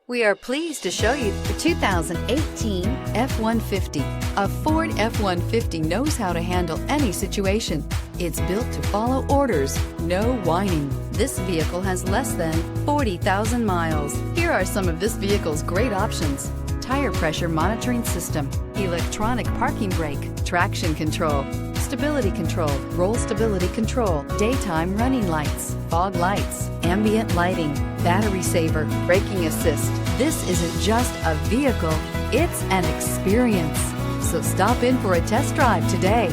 We are pleased to show you the 2018 F-150. A Ford F-150 knows how to handle any situation. It's built to follow orders, no whining. This vehicle has less than 40,000 miles. Here are some of this vehicle's great options: tire pressure monitoring system, electronic parking brake, traction control, stability control, roll stability control, daytime running lights, fog lights, ambient lighting, battery saver, braking assist. This isn't just a vehicle, it's an experience. So stop in for a test drive today.